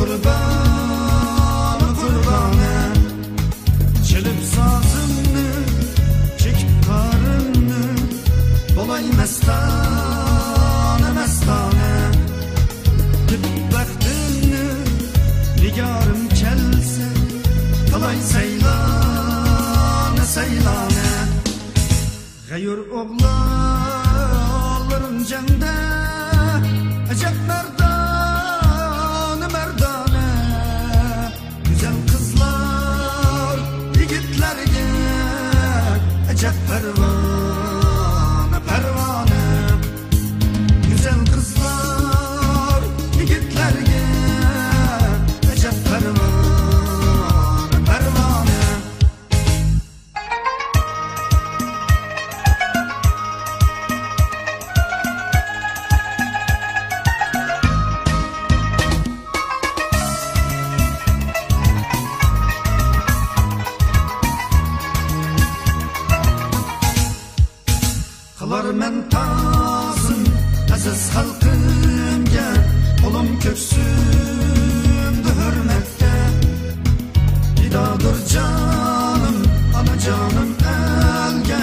kurban kurbane. Çelip sazını, çekip karını, olay mestane mestane. Dip baktını, nigarım kelse, kalay seylane seylane. Gayur oğlanların cende, acep merdane merdane. Güzel kızlar yigitlerge, acep pervane pervane. Güzel kızlar yigitlerge, acep pervane pervane. Kılar men tazım aziz halkımga, oğlum köksümdü hürmette. Fidadır canım, ana canım elge,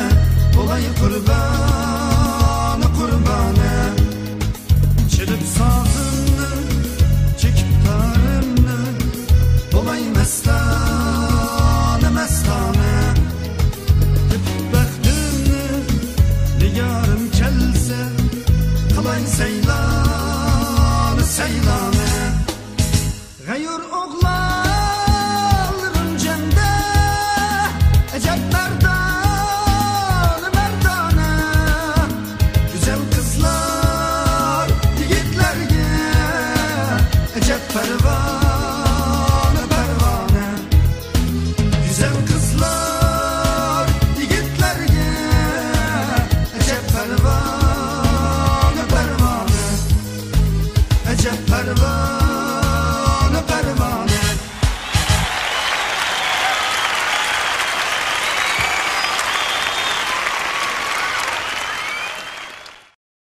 olay kurbanı kurbane. Çelip sazını, çekip tarımını, olay mestane mestane. Nigarım kelse, kalay seylane seylane. Gayur oğlan